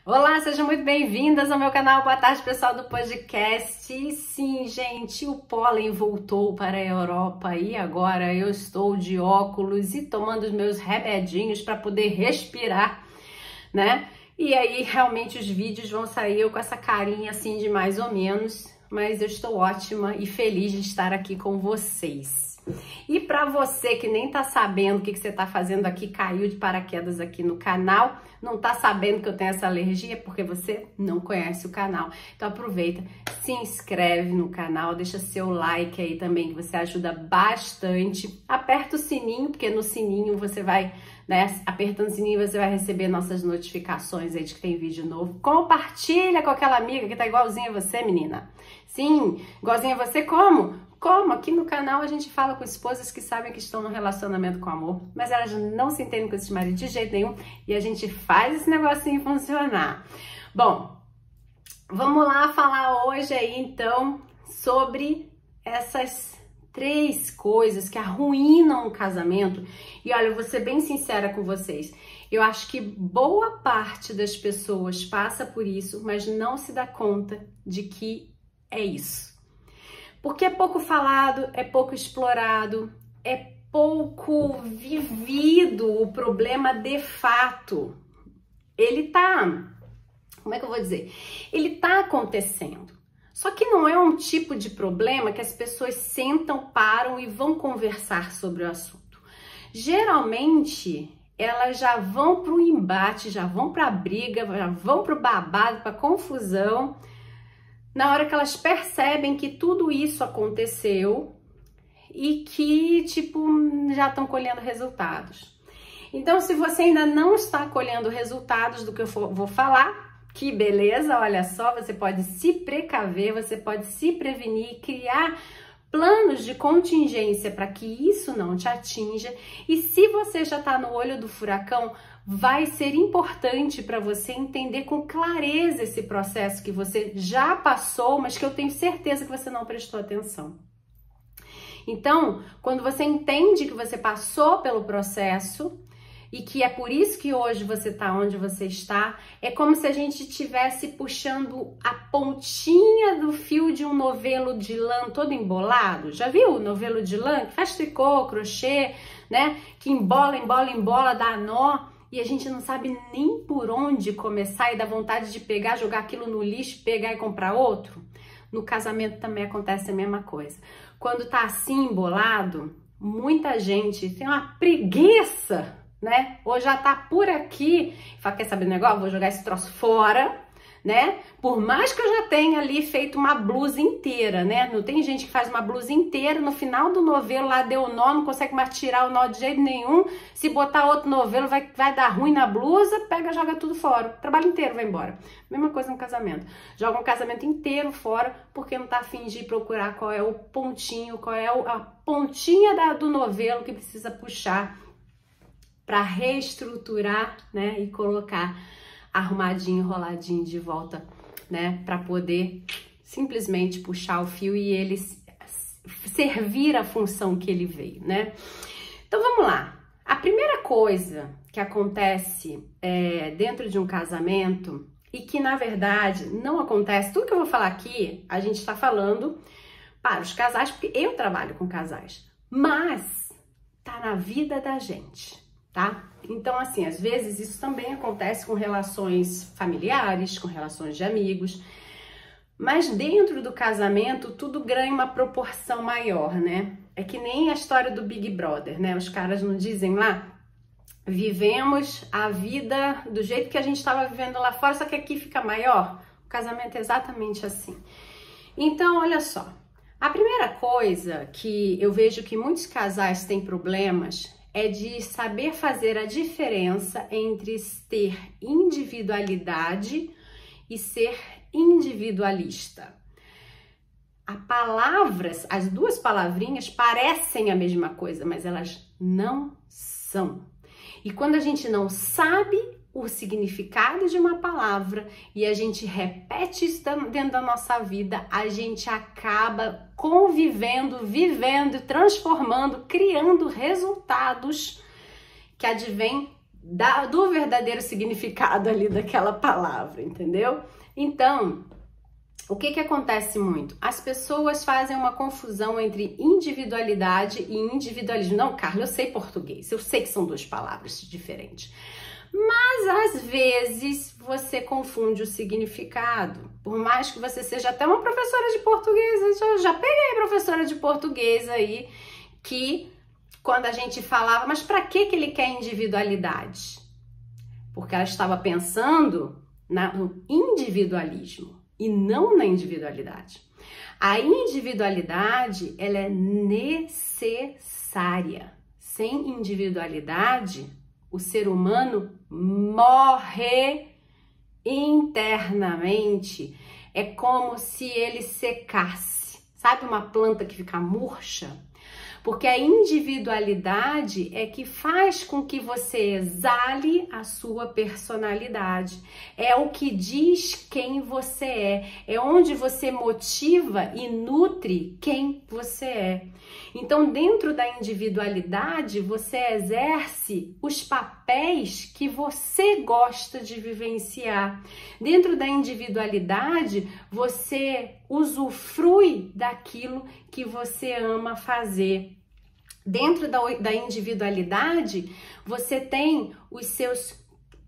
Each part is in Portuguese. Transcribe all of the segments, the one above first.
Olá, sejam muito bem-vindas ao meu canal. Boa tarde, pessoal do podcast. E sim, gente, o pólen voltou para a Europa e agora eu estou de óculos e tomando os meus remedinhos para poder respirar, né? E aí, realmente, os vídeos vão sair eu com essa carinha assim de mais ou menos, mas eu estou ótima e feliz de estar aqui com vocês. E para você que nem tá sabendo o que você tá fazendo aqui, caiu de paraquedas aqui no canal, não tá sabendo que eu tenho essa alergia porque você não conhece o canal. Então aproveita, se inscreve no canal, deixa seu like aí também, que você ajuda bastante. Aperta o sininho, porque no sininho você vai, né, apertando o sininho você vai receber nossas notificações aí de que tem vídeo novo. Compartilha com aquela amiga que tá igualzinha a você, menina. Sim, igualzinha a você como? Como aqui no canal a gente fala com esposas que sabem que estão no relacionamento com amor, mas elas não se entendem com esse marido de jeito nenhum e a gente faz esse negocinho funcionar. Bom, vamos lá falar hoje aí então sobre essas 3 coisas que arruinam o casamento. E olha, eu vou ser bem sincera com vocês, eu acho que boa parte das pessoas passa por isso, mas não se dá conta de que é isso. Porque é pouco falado, é pouco explorado, é pouco vivido o problema de fato. Ele tá, como é que eu vou dizer? Ele tá acontecendo. Só que não é um tipo de problema que as pessoas sentam, param e vão conversar sobre o assunto. Geralmente, elas já vão para o embate, já vão para a briga, já vão para o babado, para a confusão, na hora que elas percebem que tudo isso aconteceu e que, tipo, já estão colhendo resultados. Então, se você ainda não está colhendo resultados do que eu vou falar, que beleza, olha só, você pode se precaver, você pode se prevenir, criar planos de contingência para que isso não te atinja. E se você já está no olho do furacão, vai ser importante para você entender com clareza esse processo que você já passou, mas que eu tenho certeza que você não prestou atenção. Então, quando você entende que você passou pelo processo e que é por isso que hoje você está onde você está, é como se a gente estivesse puxando a pontinha do fio de um novelo de lã todo embolado. Já viu o novelo de lã? Que faz tricô, crochê, né? Que embola, embola, embola, dá nó. E a gente não sabe nem por onde começar e dá vontade de pegar, jogar aquilo no lixo, pegar e comprar outro. No casamento também acontece a mesma coisa. Quando tá assim embolado, muita gente tem uma preguiça, né? Ou já tá por aqui, fala, quer saber do negócio? Vou jogar esse troço fora, né? Por mais que eu já tenha ali feito uma blusa inteira, né? Não tem gente que faz uma blusa inteira, no final do novelo lá deu o nó, não consegue mais tirar o nó de jeito nenhum. Se botar outro novelo vai dar ruim na blusa, pega, joga tudo fora. O trabalho inteiro vai embora. Mesma coisa no casamento. Joga um casamento inteiro fora porque não tá a fim de procurar qual é o pontinho, qual é a pontinha do novelo que precisa puxar para reestruturar, né? E colocar arrumadinho, enroladinho de volta, né? Para poder simplesmente puxar o fio e ele servir a função que ele veio, né? Então vamos lá. A primeira coisa que acontece dentro de um casamento e que na verdade não acontece, tudo que eu vou falar aqui, a gente está falando para os casais, porque eu trabalho com casais, mas tá na vida da gente. Tá? Então, assim, às vezes isso também acontece com relações familiares, com relações de amigos, mas dentro do casamento tudo ganha uma proporção maior, né? É que nem a história do Big Brother, né? Os caras não dizem lá, vivemos a vida do jeito que a gente estava vivendo lá fora, só que aqui fica maior. O casamento é exatamente assim. Então, olha só, a primeira coisa que eu vejo que muitos casais têm problemas é de saber fazer a diferença entre ter individualidade e ser individualista. As 2 palavrinhas parecem a mesma coisa, mas elas não são. E quando a gente não sabe o significado de uma palavra e a gente repete isso dentro da nossa vida, a gente acaba convivendo, vivendo, transformando, criando resultados que advêm do verdadeiro significado ali daquela palavra, entendeu? Então, o que acontece muito? As pessoas fazem uma confusão entre individualidade e individualismo. Não, Carla, eu sei português, eu sei que são duas palavras diferentes. Mas, às vezes, você confunde o significado. Por mais que você seja até uma professora de português, eu já peguei professora de português aí, que quando a gente falava, mas para que ele quer individualidade? Porque ela estava pensando no individualismo e não na individualidade. A individualidade, ela é necessária. Sem individualidade, o ser humano morre internamente. É como se ele secasse. Sabe uma planta que fica murcha? Porque a individualidade é que faz com que você exale a sua personalidade. É o que diz quem você é. É onde você motiva e nutre quem você é. Então, dentro da individualidade, você exerce os papéis que você gosta de vivenciar. Dentro da individualidade, você usufrui daquilo que você ama fazer. Dentro da individualidade, você tem os seus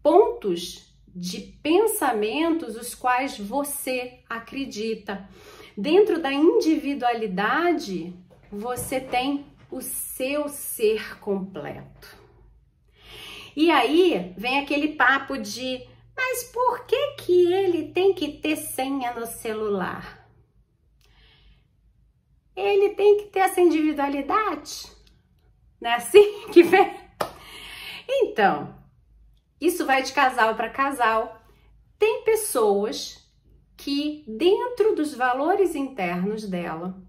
pontos de pensamentos, os quais você acredita. Dentro da individualidade, você tem o seu ser completo. E aí vem aquele papo de, mas por que ele tem que ter senha no celular? Ele tem que ter essa individualidade? Não é assim que vem? Então, isso vai de casal para casal. Tem pessoas que, dentro dos valores internos dela,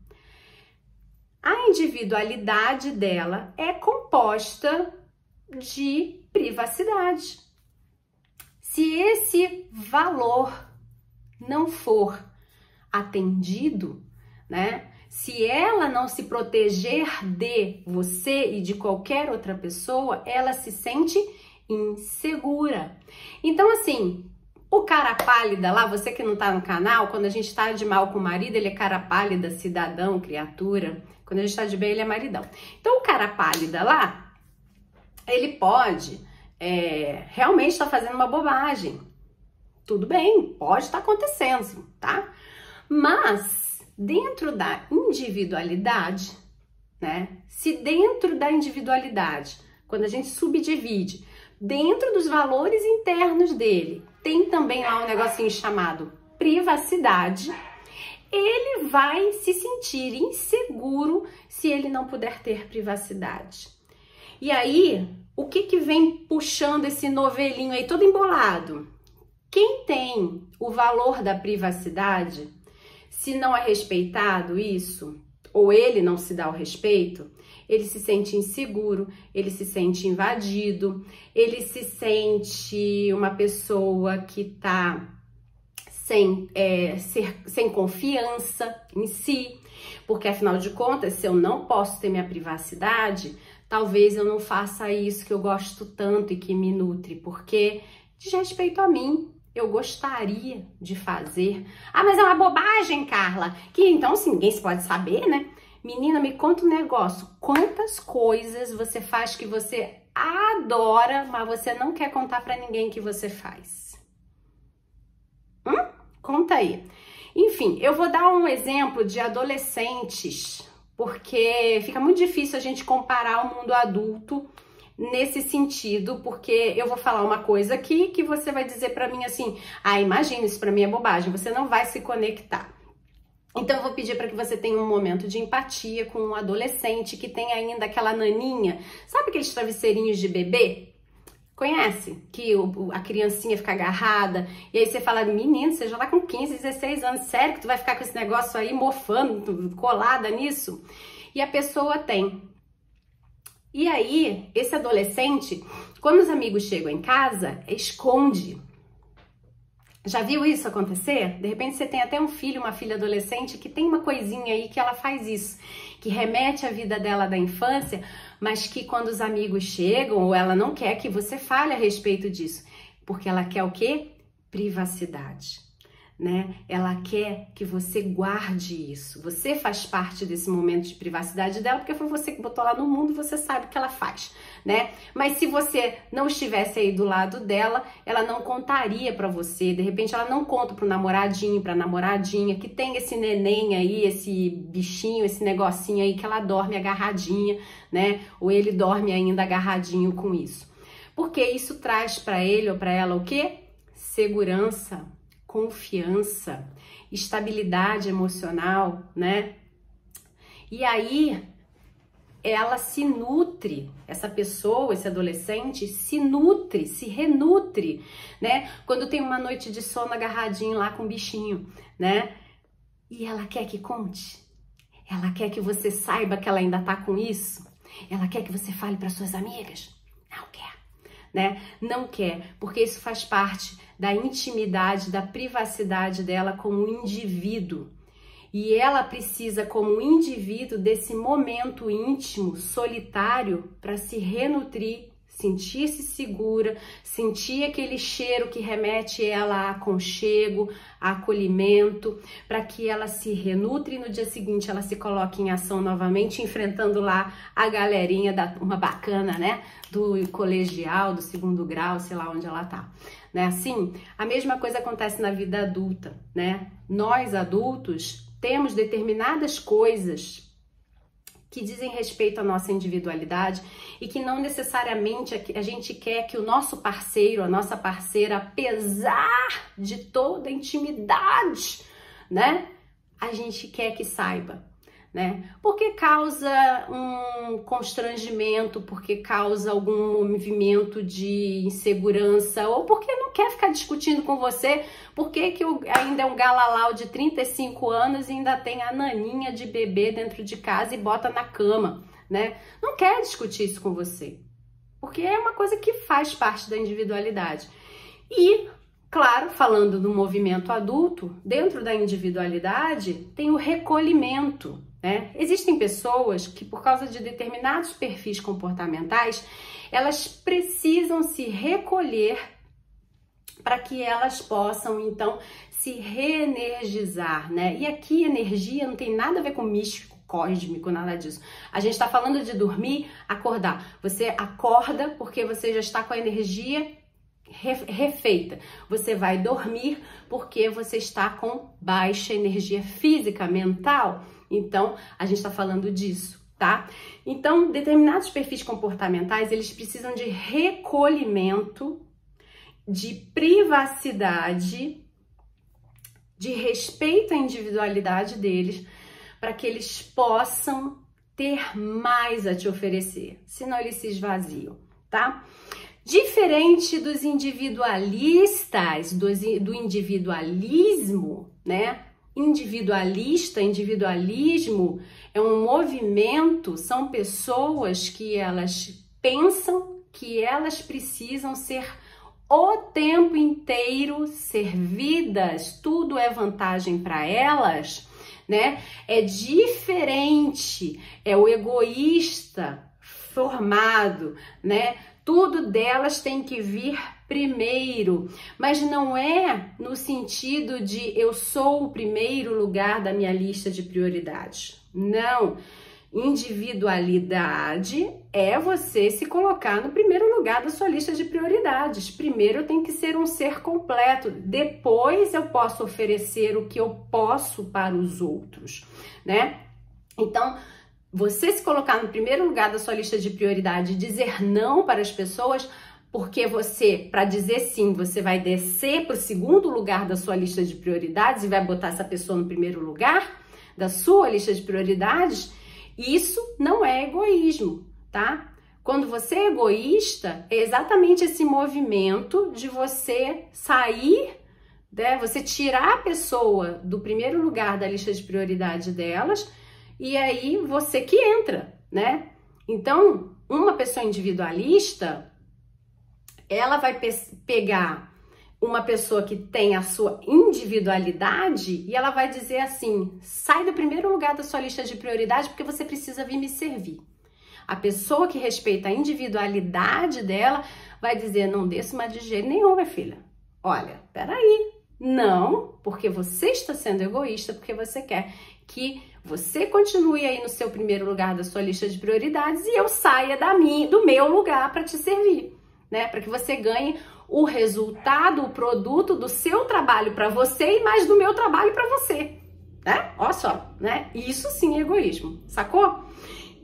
a individualidade dela é composta de privacidade. Se esse valor não for atendido, né? Se ela não se proteger de você e de qualquer outra pessoa, ela se sente insegura. Então, assim, o cara pálida lá, você que não tá no canal, quando a gente tá de mal com o marido, ele é cara pálida, cidadão, criatura. Quando a gente tá de bem, ele é maridão. Então, o cara pálida lá, ele pode realmente estar fazendo uma bobagem. Tudo bem, pode estar acontecendo, tá? Mas dentro da individualidade, né? Se dentro da individualidade, quando a gente subdivide, dentro dos valores internos dele, tem também lá um negocinho chamado privacidade, ele vai se sentir inseguro se ele não puder ter privacidade. E aí, o que vem puxando esse novelinho aí todo embolado? Quem tem o valor da privacidade, se não é respeitado isso, ou ele não se dá o respeito, ele se sente inseguro, ele se sente invadido, ele se sente uma pessoa que tá sem confiança em si, porque afinal de contas, se eu não posso ter minha privacidade, talvez eu não faça isso que eu gosto tanto e que me nutre, porque diz respeito a mim. Eu gostaria de fazer. Ah, mas é uma bobagem, Carla. Que então, assim, ninguém se pode saber, né? Menina, me conta um negócio. Quantas coisas você faz que você adora, mas você não quer contar pra ninguém que você faz? Conta aí. Enfim, eu vou dar um exemplo de adolescentes, porque fica muito difícil a gente comparar o mundo adulto nesse sentido, porque eu vou falar uma coisa aqui que você vai dizer pra mim assim, ah, imagina, isso pra mim é bobagem, você não vai se conectar. Então eu vou pedir para que você tenha um momento de empatia com um adolescente que tem ainda aquela naninha, sabe aqueles travesseirinhos de bebê? Conhece? Que a criancinha fica agarrada, e aí você fala, menino, você já tá com 15, 16 anos, sério que tu vai ficar com esse negócio aí mofando, colada nisso? E a pessoa tem. E aí, esse adolescente, quando os amigos chegam em casa, esconde Já viu isso acontecer? De repente você tem até um filho, uma filha adolescente que tem uma coisinha aí que ela faz isso, que remete à vida dela da infância, mas que quando os amigos chegam, ou ela não quer que você fale a respeito disso, porque ela quer o quê? Privacidade, né? Ela quer que você guarde isso. Você faz parte desse momento de privacidade dela, porque foi você que botou lá no mundo, você sabe o que ela faz, né? Mas se você não estivesse aí do lado dela, ela não contaria pra você. De repente ela não conta pro namoradinho, pra namoradinha, que tem esse neném aí, esse bichinho, esse negocinho aí que ela dorme agarradinha, né? Ou ele dorme ainda agarradinho com isso. Porque isso traz pra ele ou pra ela o quê? Segurança, confiança, estabilidade emocional, né? E aí ela se nutre, essa pessoa, esse adolescente se nutre, se renutre, né? Quando tem uma noite de sono agarradinho lá com o bichinho, né? E ela quer que conte, ela quer que você saiba que ela ainda tá com isso, ela quer que você fale para suas amigas, não quer, né? Não quer, porque isso faz parte da intimidade, da privacidade dela como indivíduo. E ela precisa, como indivíduo, desse momento íntimo, solitário, para se renutrir, sentir-se segura, sentir aquele cheiro que remete ela a aconchego, a acolhimento, para que ela se renutre e no dia seguinte ela se coloque em ação novamente, enfrentando lá a galerinha, uma bacana, né? Do colegial, do segundo grau, sei lá onde ela tá. Né? Assim, a mesma coisa acontece na vida adulta, né? Nós adultos temos determinadas coisas que dizem respeito à nossa individualidade e que não necessariamente a gente quer que o nosso parceiro, a nossa parceira, apesar de toda a intimidade, né? A gente quer que saiba, né? Porque causa um constrangimento, porque causa algum movimento de insegurança, ou porque não quer ficar discutindo com você, porque que ainda é um galalau de 35 anos e ainda tem a naninha de bebê dentro de casa e bota na cama, né? Não quer discutir isso com você, porque é uma coisa que faz parte da individualidade. E claro, falando do movimento adulto, dentro da individualidade tem o recolhimento, né? Existem pessoas que, por causa de determinados perfis comportamentais, elas precisam se recolher para que elas possam, então, se reenergizar, né? E aqui energia não tem nada a ver com místico, cósmico, nada disso. A gente está falando de dormir, acordar. Você acorda porque você já está com a energia refeita. Você vai dormir porque você está com baixa energia física, mental. Então, a gente está falando disso, tá? Então, determinados perfis comportamentais, eles precisam de recolhimento, de privacidade, de respeito à individualidade deles, para que eles possam ter mais a te oferecer, senão eles se esvaziam, tá? Diferente dos individualistas, do individualismo, né? Individualismo é um movimento, são pessoas que elas pensam que elas precisam ser o tempo inteiro servidas, tudo é vantagem para elas, né? É diferente, é o egoísta formado, né? Tudo delas tem que vir primeiro, mas não é no sentido de eu sou o primeiro lugar da minha lista de prioridades. Não. Individualidade é você se colocar no primeiro lugar da sua lista de prioridades. Primeiro eu tenho que ser um ser completo, depois eu posso oferecer o que eu posso para os outros, né? Então, você se colocar no primeiro lugar da sua lista de prioridade e dizer não para as pessoas, porque você, para dizer sim, você vai descer para o segundo lugar da sua lista de prioridades e vai botar essa pessoa no primeiro lugar da sua lista de prioridades, isso não é egoísmo, tá? Quando você é egoísta, é exatamente esse movimento de você sair, né? Você tirar a pessoa do primeiro lugar da lista de prioridade delas e aí você que entra, né? Então, uma pessoa individualista, ela vai pegar uma pessoa que tem a sua individualidade e ela vai dizer assim: sai do primeiro lugar da sua lista de prioridade porque você precisa vir me servir. A pessoa que respeita a individualidade dela vai dizer: não desço mais de jeito nenhum, minha filha. Olha, peraí. Não, porque você está sendo egoísta, porque você quer que você continue aí no seu primeiro lugar da sua lista de prioridades e eu saia do meu lugar para te servir, né? Para que você ganhe o resultado, o produto do seu trabalho para você e mais do meu trabalho para você, né? Olha só, né? Isso sim é egoísmo, sacou?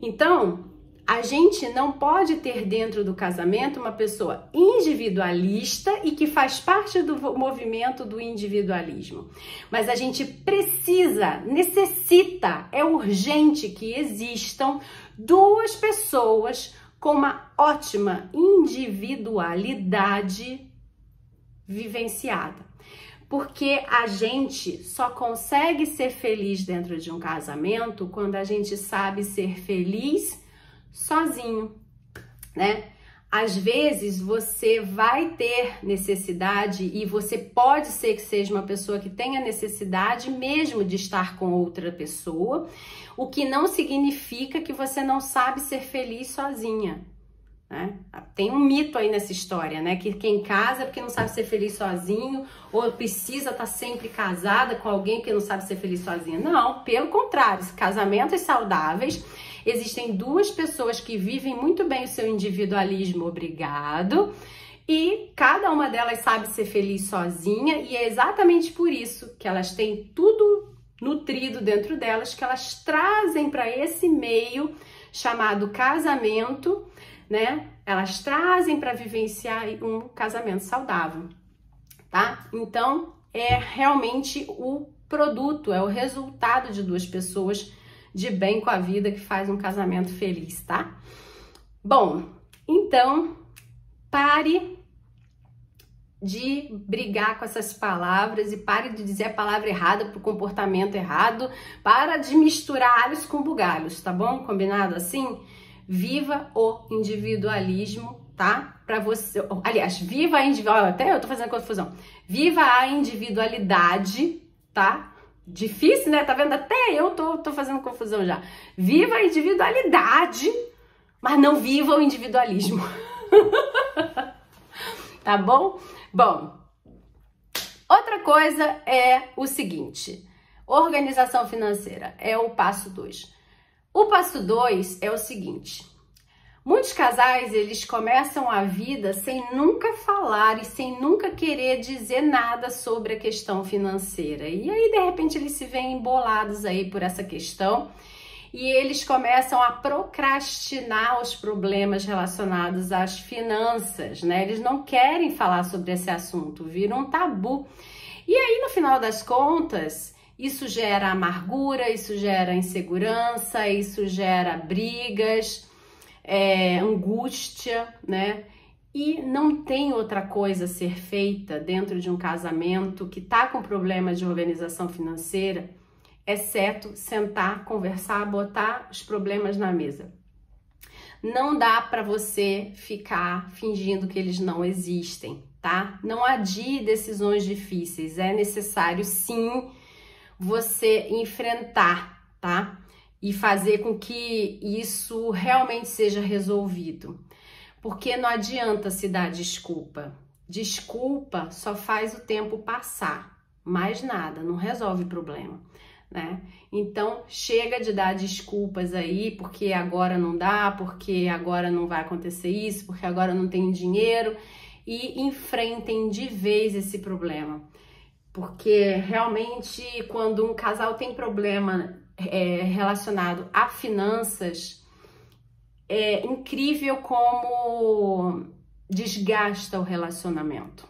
Então, a gente não pode ter dentro do casamento uma pessoa individualista e que faz parte do movimento do individualismo. Mas a gente necessita, é urgente que existam duas pessoas com uma ótima individualidade vivenciada. Porque a gente só consegue ser feliz dentro de um casamento quando a gente sabe ser feliz sozinho, né? Às vezes você vai ter necessidade e você pode ser que seja uma pessoa que tenha necessidade mesmo de estar com outra pessoa, o que não significa que você não sabe ser feliz sozinha, né? Tem um mito aí nessa história, né? Que quem casa é porque não sabe ser feliz sozinho ou precisa estar sempre casada com alguém que não sabe ser feliz sozinha. Não, pelo contrário, casamentos saudáveis. Existem duas pessoas que vivem muito bem o seu individualismo, obrigado, e cada uma delas sabe ser feliz sozinha, e é exatamente por isso que elas têm tudo nutrido dentro delas, que elas trazem para esse meio chamado casamento, né? Elas trazem para vivenciar um casamento saudável, tá? Então, é realmente o produto, é o resultado de duas pessoas de bem com a vida que faz um casamento feliz, tá? Bom, então pare de brigar com essas palavras e pare de dizer a palavra errada pro comportamento errado, para de misturar alhos com bugalhos, tá bom? Combinado assim? Viva o individualismo, tá? Para você, aliás, viva a individualidade, até eu tô fazendo confusão. Viva a individualidade, tá? Difícil, né? Tá vendo? Até eu tô fazendo confusão já. Viva a individualidade, mas não viva o individualismo. Tá bom? Bom, outra coisa é o seguinte: organização financeira é o passo 2. O passo 2 é o seguinte: muitos casais, eles começam a vida sem nunca falar e sem nunca querer dizer nada sobre a questão financeira. E aí, de repente, eles se veem embolados aí por essa questão e eles começam a procrastinar os problemas relacionados às finanças, né? Eles não querem falar sobre esse assunto, vira um tabu. E aí, no final das contas, isso gera amargura, isso gera insegurança, isso gera brigas, angústia, né? E não tem outra coisa a ser feita dentro de um casamento que tá com problema de organização financeira, exceto sentar, conversar, botar os problemas na mesa. Não dá para você ficar fingindo que eles não existem, tá? Não adie decisões difíceis, é necessário sim você enfrentar, tá? E fazer com que isso realmente seja resolvido. Porque não adianta se dar desculpa. Desculpa só faz o tempo passar, mais nada, não resolve o problema, né? Então, chega de dar desculpas aí, porque agora não dá, porque agora não vai acontecer isso, porque agora não tem dinheiro, e enfrentem de vez esse problema. Porque realmente, quando um casal tem problema relacionado a finanças, é incrível como desgasta o relacionamento.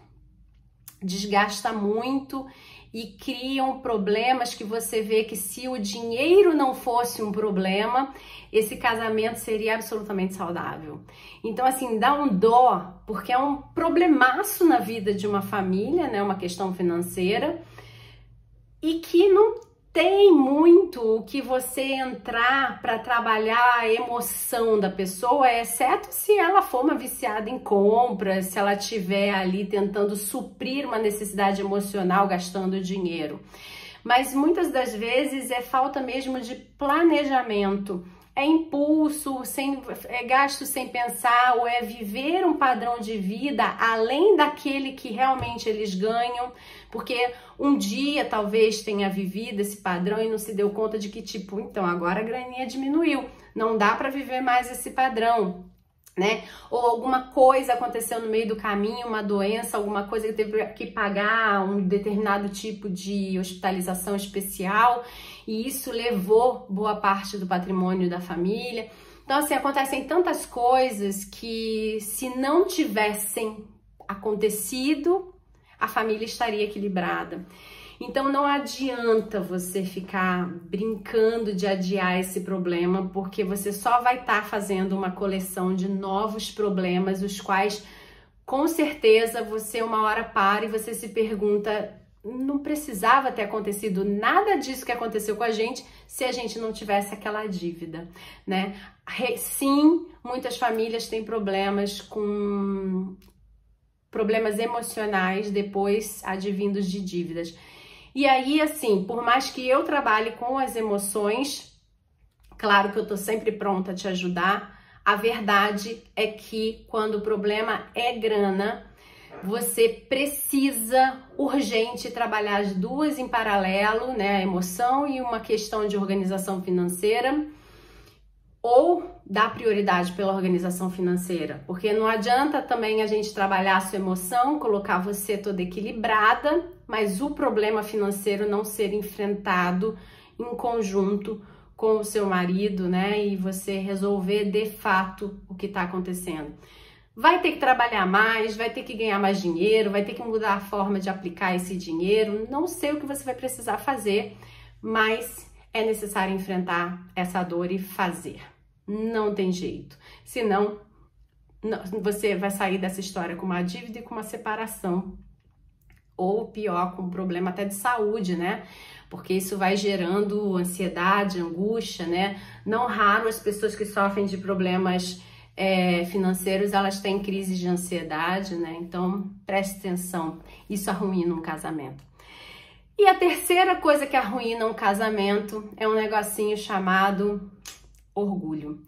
Desgasta muito e criam problemas que você vê que se o dinheiro não fosse um problema, esse casamento seria absolutamente saudável. Então, assim, dá um dó, porque é um problemaço na vida de uma família, né? Uma questão financeira, e que não tem muito o que você entrar para trabalhar a emoção da pessoa, exceto se ela for uma viciada em compras, se ela estiver ali tentando suprir uma necessidade emocional gastando dinheiro. Mas muitas das vezes é falta mesmo de planejamento. É impulso, é gasto sem pensar, ou é viver um padrão de vida além daquele que realmente eles ganham, porque um dia talvez tenha vivido esse padrão e não se deu conta de que, tipo, então agora a graninha diminuiu, não dá para viver mais esse padrão, né? Ou alguma coisa aconteceu no meio do caminho, uma doença, alguma coisa que teve que pagar um determinado tipo de hospitalização especial, e isso levou boa parte do patrimônio da família. Então, assim, acontecem tantas coisas que, se não tivessem acontecido, a família estaria equilibrada. Então, não adianta você ficar brincando de adiar esse problema, porque você só vai estar fazendo uma coleção de novos problemas, os quais, com certeza, você uma hora para e você se pergunta: não precisava ter acontecido nada disso que aconteceu com a gente se a gente não tivesse aquela dívida, né? Sim, muitas famílias têm problemas emocionais depois advindos de dívidas. E aí, assim, por mais que eu trabalhe com as emoções, claro que eu tô sempre pronta a te ajudar, a verdade é que quando o problema é grana, você precisa urgente trabalhar as duas em paralelo, né? A emoção e uma questão de organização financeira, ou dar prioridade pela organização financeira, porque não adianta também a gente trabalhar a sua emoção, colocar você toda equilibrada, mas o problema financeiro não ser enfrentado em conjunto com o seu marido, né? E você resolver de fato o que está acontecendo. Vai ter que trabalhar mais, vai ter que ganhar mais dinheiro, vai ter que mudar a forma de aplicar esse dinheiro. Não sei o que você vai precisar fazer, mas é necessário enfrentar essa dor e fazer. Não tem jeito. Senão, você vai sair dessa história com uma dívida e com uma separação. Ou pior, com um problema até de saúde, né? Porque isso vai gerando ansiedade, angústia, né? Não raro as pessoas que sofrem de problemas financeiros, elas têm crises de ansiedade, né? Então, preste atenção, isso arruína um casamento. E a terceira coisa que arruína um casamento é um negocinho chamado orgulho.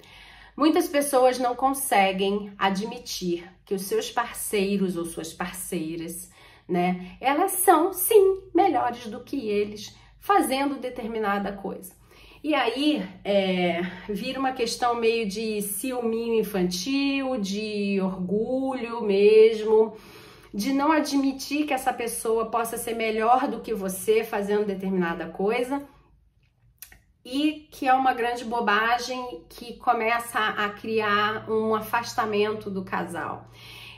Muitas pessoas não conseguem admitir que os seus parceiros ou suas parceiras, né, elas são, sim, melhores do que eles fazendo determinada coisa. E aí, vira uma questão meio de ciúminho infantil, de orgulho mesmo, de não admitir que essa pessoa possa ser melhor do que você fazendo determinada coisa, e que é uma grande bobagem que começa a criar um afastamento do casal.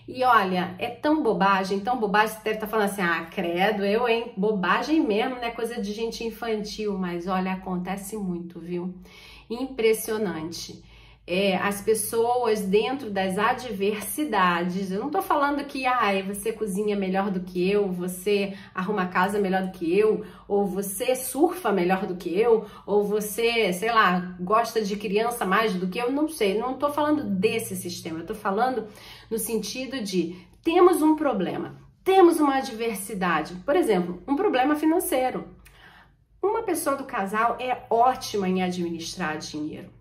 E olha, é tão bobagem, você deve estar falando assim: ah, credo, hein? Bobagem mesmo, né? Coisa de gente infantil, mas olha, acontece muito, viu? Impressionante. As pessoas dentro das adversidades, eu não tô falando que você cozinha melhor do que eu, você arruma a casa melhor do que eu, ou você surfa melhor do que eu, ou você, sei lá, gosta de criança mais do que eu, não sei, não tô falando desse sistema, eu tô falando no sentido de: temos um problema, temos uma adversidade, por exemplo, um problema financeiro. Uma pessoa do casal é ótima em administrar dinheiro.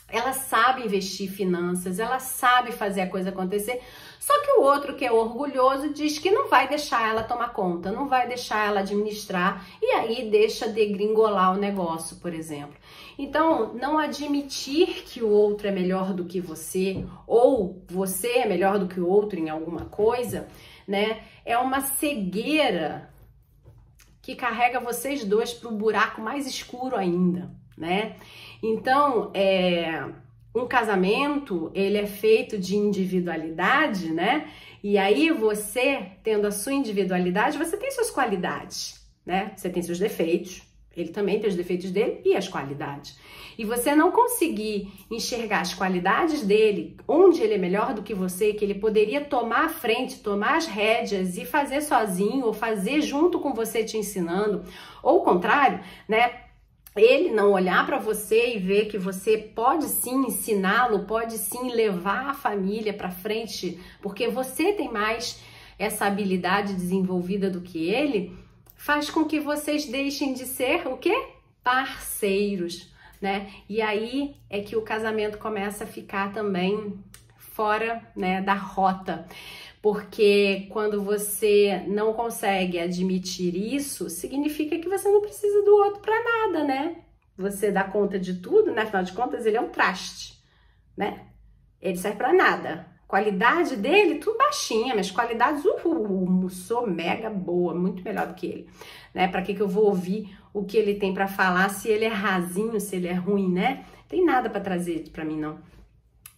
Ela sabe investir finanças, ela sabe fazer a coisa acontecer, só que o outro, que é orgulhoso, diz que não vai deixar ela tomar conta, não vai deixar ela administrar, e aí deixa degringolar o negócio, por exemplo. Então, não admitir que o outro é melhor do que você, ou você é melhor do que o outro em alguma coisa, né, é uma cegueira que carrega vocês dois para o buraco mais escuro ainda, né? Então, um casamento, ele é feito de individualidade, né? E aí você, tendo a sua individualidade, você tem suas qualidades, né? Você tem seus defeitos, Ele também tem os defeitos dele e as qualidades. E você não conseguir enxergar as qualidades dele, onde ele é melhor do que você, que ele poderia tomar a frente, tomar as rédeas e fazer sozinho, ou fazer junto com você te ensinando, ou o contrário, né? Ele não olhar para você e ver que você pode sim ensiná-lo, pode sim levar a família para frente, porque você tem mais essa habilidade desenvolvida do que ele, faz com que vocês deixem de ser o quê? Parceiros, né? E aí é que o casamento começa a ficar também fora, né, da rota. Porque quando você não consegue admitir isso, significa que você não precisa do outro para nada, né? Você dá conta de tudo, né? Afinal de contas, ele é um traste, né? Ele serve para nada. Qualidade dele, tudo baixinha, mas qualidades, sou mega boa, muito melhor do que ele, né? Para que eu vou ouvir o que ele tem para falar, se ele é rasinho, se ele é ruim, né? Tem nada para trazer para mim, não.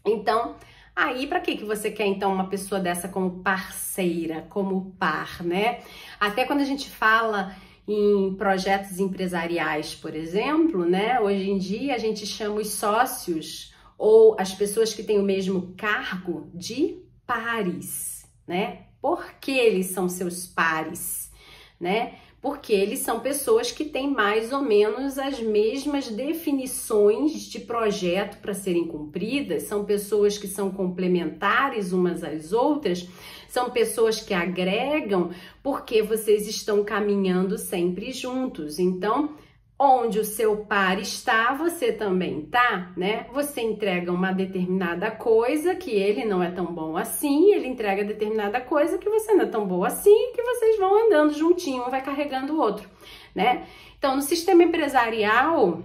Então, aí, para que você quer, então, uma pessoa dessa como parceira, como par, né? Até quando a gente fala em projetos empresariais, por exemplo, né? Hoje em dia, a gente chama os sócios ou as pessoas que têm o mesmo cargo de pares, né? Por que eles são seus pares, né? Porque eles são pessoas que têm mais ou menos as mesmas definições de projeto para serem cumpridas, são pessoas que são complementares umas às outras, são pessoas que agregam porque vocês estão caminhando sempre juntos. Então, onde o seu par está, você também tá, né? Você entrega uma determinada coisa que ele não é tão bom assim, ele entrega determinada coisa que você não é tão boa assim, que vocês vão andando juntinho, um vai carregando o outro, né? Então, no sistema empresarial,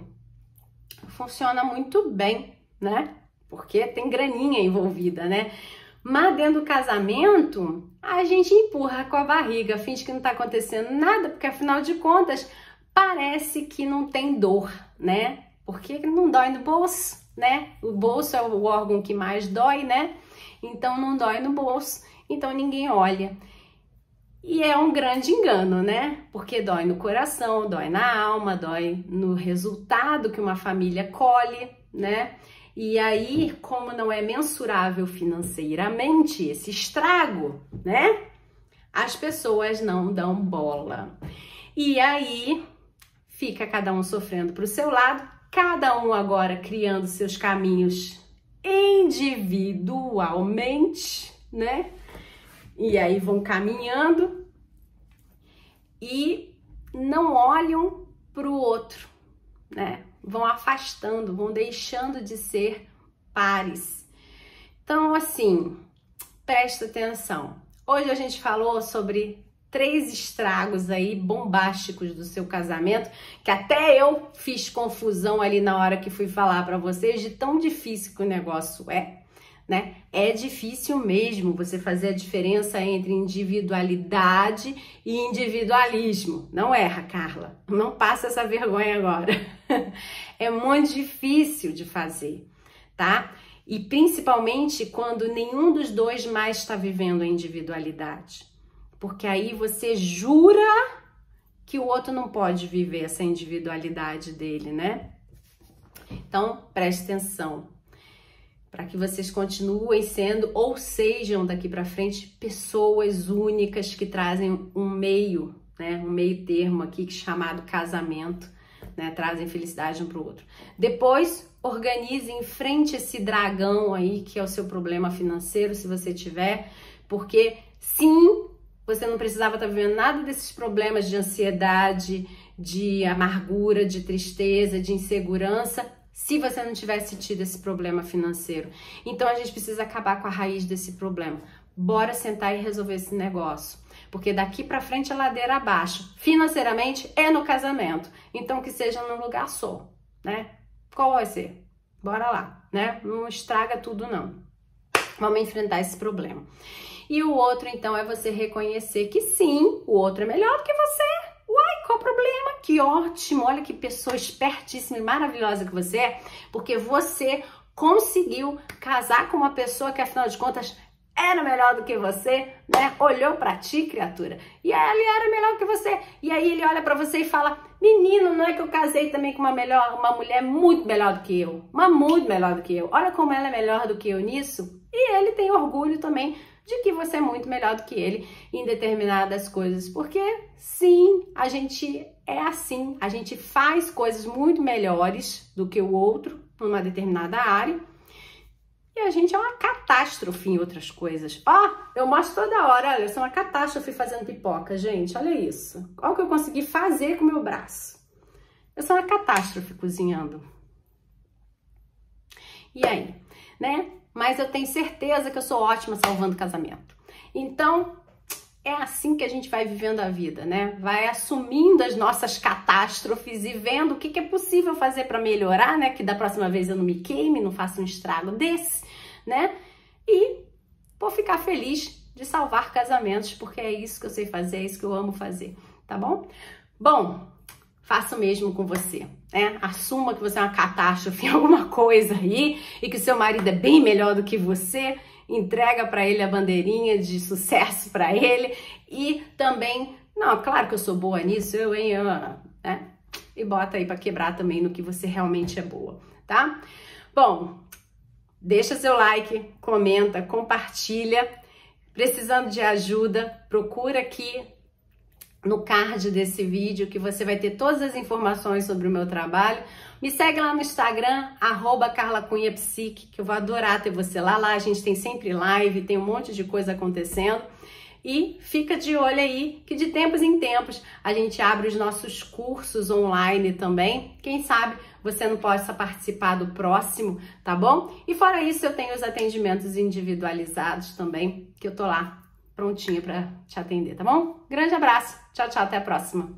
funciona muito bem, né? Porque tem graninha envolvida, né? Mas dentro do casamento, a gente empurra com a barriga, finge que não tá acontecendo nada, porque afinal de contas, parece que não tem dor, né? Porque não dói no bolso, né? O bolso é o órgão que mais dói, né? Então não dói no bolso, então ninguém olha. E é um grande engano, né? Porque dói no coração, dói na alma, dói no resultado que uma família colhe, né? E aí, como não é mensurável financeiramente esse estrago, né? As pessoas não dão bola. E aí fica cada um sofrendo para o seu lado, cada um agora criando seus caminhos individualmente, né? E aí vão caminhando e não olham para o outro, né? Vão afastando, vão deixando de ser pares. Então, assim, presta atenção. Hoje a gente falou sobre 3 estragos aí bombásticos do seu casamento, que até eu fiz confusão ali na hora que fui falar para vocês de tão difícil que o negócio é, né? É difícil mesmo você fazer a diferença entre individualidade e individualismo. Não erra, Carla. Não passa essa vergonha agora. É muito difícil de fazer, tá? E principalmente quando nenhum dos dois mais está vivendo a individualidade. Porque aí você jura que o outro não pode viver essa individualidade dele, né? Então, preste atenção. Para que vocês continuem sendo ou sejam daqui para frente pessoas únicas que trazem um meio, né? Um meio termo aqui chamado casamento, né? Trazem felicidade um para o outro. Depois, organize em frente esse dragão aí que é o seu problema financeiro, se você tiver, porque sim, você não precisava estar vivendo nada desses problemas de ansiedade, de amargura, de tristeza, de insegurança, se você não tivesse tido esse problema financeiro. Então, a gente precisa acabar com a raiz desse problema. Bora sentar e resolver esse negócio. Porque daqui pra frente é ladeira abaixo. Financeiramente é no casamento. Então, que seja num lugar só, né? Qual vai ser? Bora lá, né? Não estraga tudo, não. Vamos enfrentar esse problema. E o outro, então, é você reconhecer que sim, o outro é melhor do que você. Uai, qual o problema? Que ótimo, olha que pessoa espertíssima e maravilhosa que você é, porque você conseguiu casar com uma pessoa que, afinal de contas, era melhor do que você, né? Olhou pra ti, criatura, e aí ele era melhor do que você. E aí ele olha pra você e fala: menino, não é que eu casei também com uma mulher muito melhor do que eu, mas muito melhor do que eu. Olha como ela é melhor do que eu nisso. E ele tem orgulho também de que você é muito melhor do que ele em determinadas coisas, porque sim, a gente é assim, a gente faz coisas muito melhores do que o outro numa determinada área e a gente é uma catástrofe em outras coisas. Ó, eu mostro toda hora, olha, eu sou uma catástrofe fazendo pipoca, gente, olha isso. Olha o que eu consegui fazer com o meu braço. Eu sou uma catástrofe cozinhando. E aí, né? Mas eu tenho certeza que eu sou ótima salvando casamento. Então, é assim que a gente vai vivendo a vida, né? Vai assumindo as nossas catástrofes e vendo o que é possível fazer para melhorar, né? Que da próxima vez eu não me queime, não faça um estrago desse, né? E vou ficar feliz de salvar casamentos, porque é isso que eu sei fazer, é isso que eu amo fazer, tá bom? Bom, faça o mesmo com você, né? Assuma que você é uma catástrofe em alguma coisa aí e que seu marido é bem melhor do que você. Entrega para ele a bandeirinha de sucesso para ele e também, não, claro que eu sou boa nisso, né? E bota aí para quebrar também no que você realmente é boa, tá? Bom, deixa seu like, comenta, compartilha. Precisando de ajuda, procura aqui no card desse vídeo que você vai ter todas as informações sobre o meu trabalho. Me segue lá no Instagram, @carlacunhapsique, que eu vou adorar ter você lá. Lá a gente tem sempre live, tem um monte de coisa acontecendo. E fica de olho aí que de tempos em tempos a gente abre os nossos cursos online também. Quem sabe você não possa participar do próximo, tá bom? E fora isso eu tenho os atendimentos individualizados também, que eu tô lá prontinha para te atender, tá bom? Grande abraço, tchau, tchau, até a próxima.